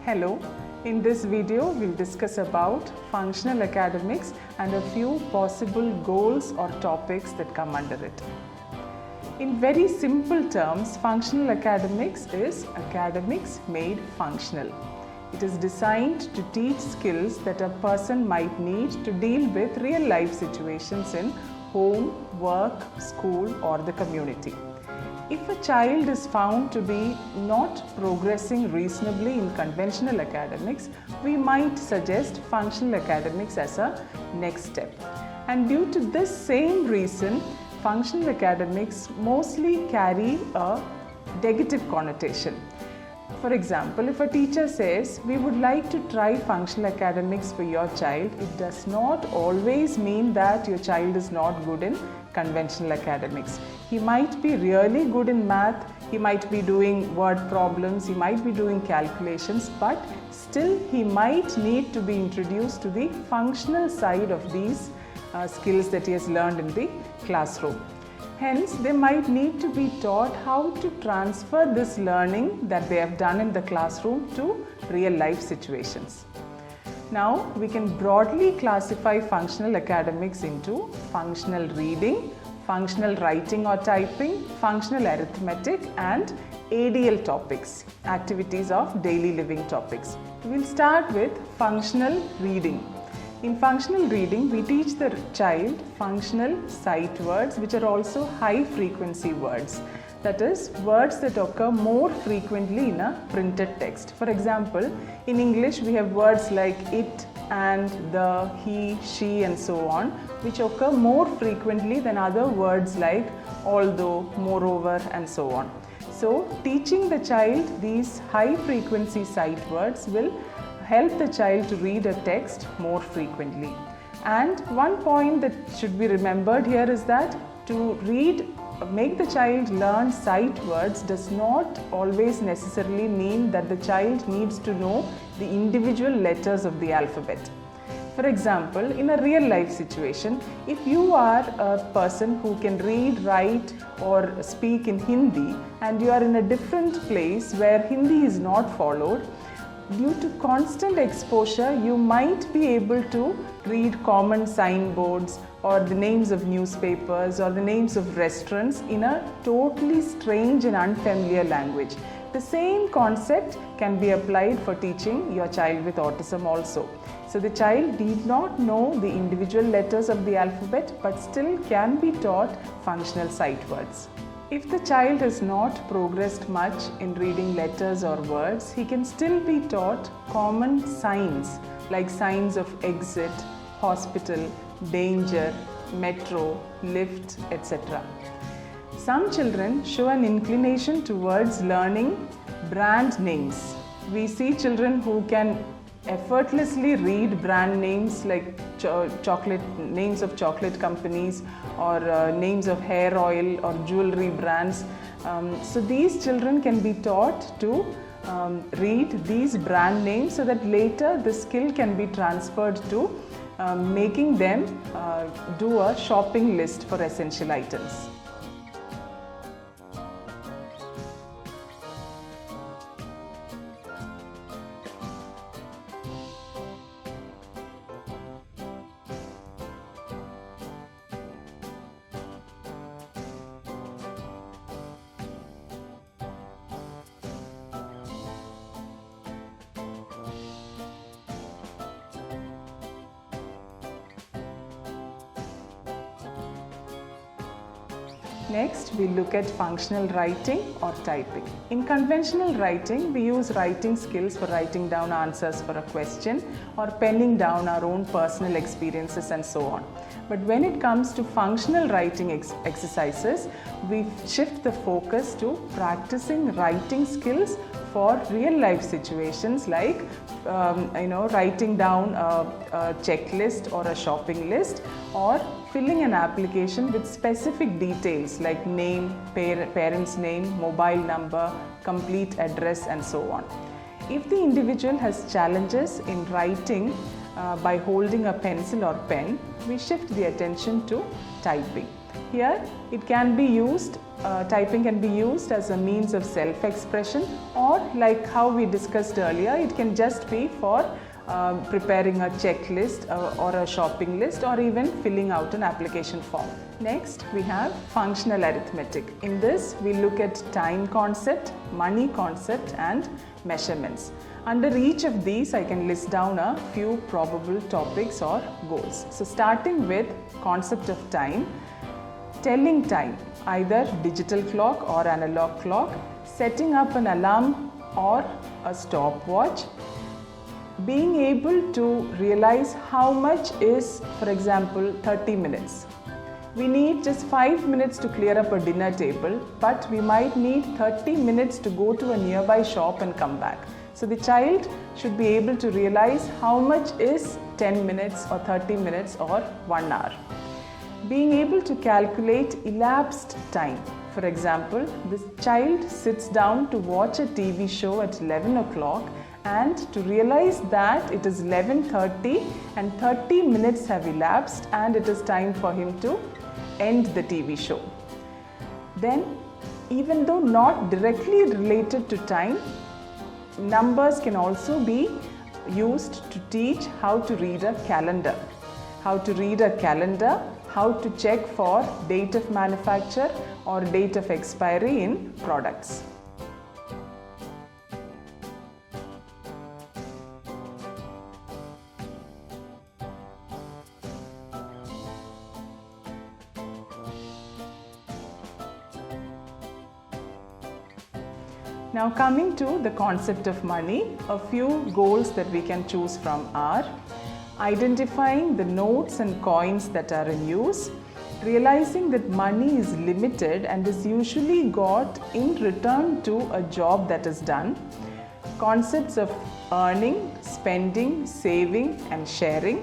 Hello, in this video we'll discuss about functional academics and a few possible goals or topics that come under it. In very simple terms, functional academics is academics made functional. It is designed to teach skills that a person might need to deal with real life situations in home, work, school or the community. If a child is found to be not progressing reasonably in conventional academics, we might suggest functional academics as a next step. And due to this same reason, functional academics mostly carry a negative connotation. For example, if a teacher says, we would like to try functional academics for your child, it does not always mean that your child is not good in conventional academics. He might be really good in math, he might be doing word problems, he might be doing calculations, but still he might need to be introduced to the functional side of these skills that he has learned in the classroom. Hence, they might need to be taught how to transfer this learning that they have done in the classroom to real life situations. Now, we can broadly classify functional academics into functional reading, functional writing or typing, functional arithmetic and ADL topics, activities of daily living topics. We'll start with functional reading. In functional reading, we teach the child functional sight words which are also high frequency words. That is, words that occur more frequently in a printed text. For example, in English we have words like it, and, the, he, she and so on, which occur more frequently than other words like although, moreover and so on. So, teaching the child these high frequency sight words will help the child to read a text more frequently. And one point that should be remembered here is that to make the child learn sight words does not always necessarily mean that the child needs to know the individual letters of the alphabet. For example, in a real life situation, if you are a person who can read, write or speak in Hindi and you are in a different place where Hindi is not followed, due to constant exposure, you might be able to read common signboards or the names of newspapers or the names of restaurants in a totally strange and unfamiliar language. The same concept can be applied for teaching your child with autism also. So the child need not know the individual letters of the alphabet but still can be taught functional sight words. If the child has not progressed much in reading letters or words, he can still be taught common signs like signs of exit, hospital, danger, metro, lift, etc. Some children show an inclination towards learning brand names. We see children who can effortlessly read brand names like names of chocolate companies or names of hair oil or jewelry brands. So these children can be taught to read these brand names so that later the skill can be transferred to making them do a shopping list for essential items. Next, we look at functional writing or typing. In conventional writing, we use writing skills for writing down answers for a question or penning down our own personal experiences and so on. But when it comes to functional writing exercises, we shift the focus to practicing writing skills for real life situations like writing down a checklist or a shopping list or filling an application with specific details like name, parent's name, mobile number, complete address and so on. If the individual has challenges in writing by holding a pencil or pen, we shift the attention to typing. Here it can be used, typing can be used as a means of self-expression, or like how we discussed earlier, it can just be for preparing a checklist or a shopping list, or even filling out an application form. Next, we have functional arithmetic. In this, we look at time concept, money concept and measurements. Under each of these, I can list down a few probable topics or goals. So starting with concept of time, telling time, either digital clock or analog clock, setting up an alarm or a stopwatch, being able to realize how much is, for example, 30 minutes. We need just 5 minutes to clear up a dinner table, but we might need 30 minutes to go to a nearby shop and come back. So the child should be able to realize how much is 10 minutes or 30 minutes or 1 hour. Being able to calculate elapsed time. For example, this child sits down to watch a TV show at 11 o'clock and to realize that it is 11:30 and 30 minutes have elapsed and it is time for him to end the TV show. Then, even though not directly related to time, numbers can also be used to teach how to read a calendar. How to read a calendar, how to check for date of manufacture or date of expiry in products. Now coming to the concept of money, a few goals that we can choose from are identifying the notes and coins that are in use, realizing that money is limited and is usually got in return to a job that is done, concepts of earning, spending, saving and sharing,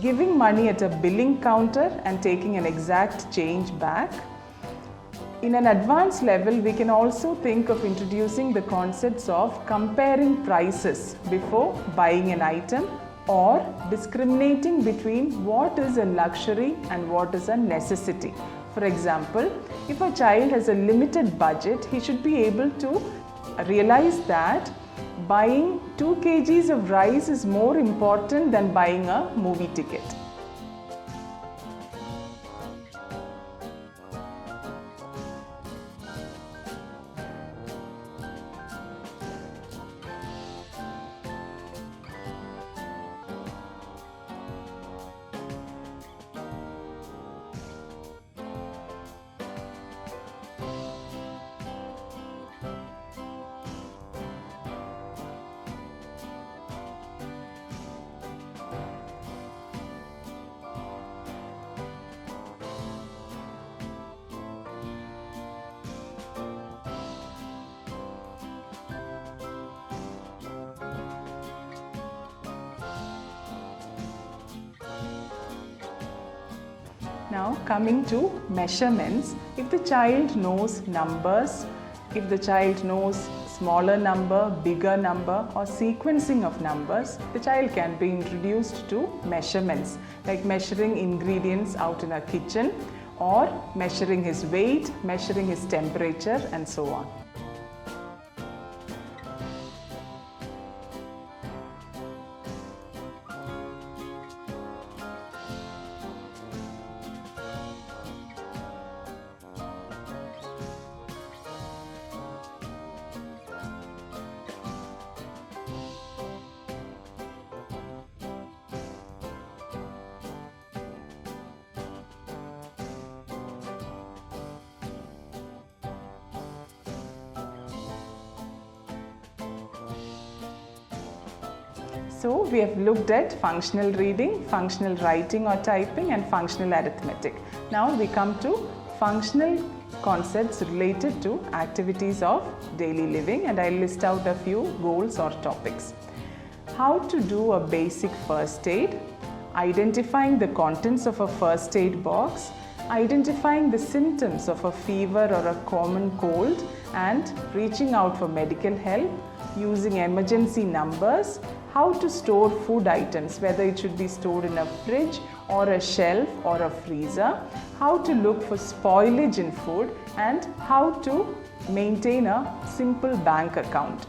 giving money at a billing counter and taking an exact change back. In an advanced level, we can also think of introducing the concepts of comparing prices before buying an item, or discriminating between what is a luxury and what is a necessity. For example, if a child has a limited budget, he should be able to realize that buying 2 kgs of rice is more important than buying a movie ticket. Now coming to measurements, if the child knows numbers, if the child knows smaller number, bigger number or sequencing of numbers, the child can be introduced to measurements like measuring ingredients out in a kitchen or measuring his weight, measuring his temperature and so on. So we have looked at functional reading, functional writing or typing and functional arithmetic. Now we come to functional concepts related to activities of daily living, and I'll list out a few goals or topics. How to do a basic first aid, identifying the contents of a first aid box, identifying the symptoms of a fever or a common cold and reaching out for medical help, using emergency numbers, how to store food items, whether it should be stored in a fridge or a shelf or a freezer, how to look for spoilage in food, and how to maintain a simple bank account.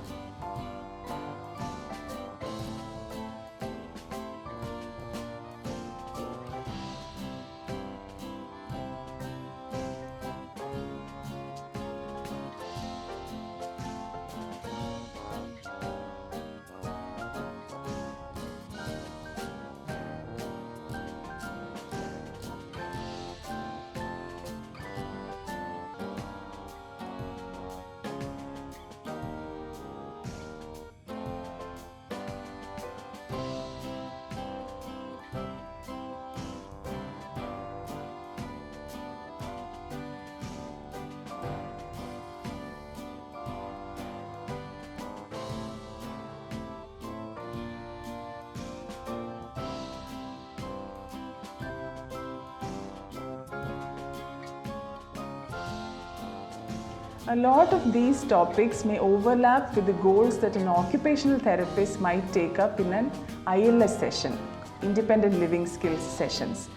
A lot of these topics may overlap with the goals that an occupational therapist might take up in an ILS session, independent living skills sessions.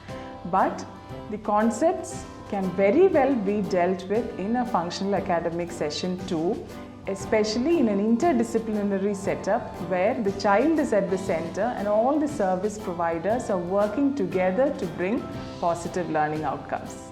But the concepts can very well be dealt with in a functional academic session too, especially in an interdisciplinary setup where the child is at the center and all the service providers are working together to bring positive learning outcomes.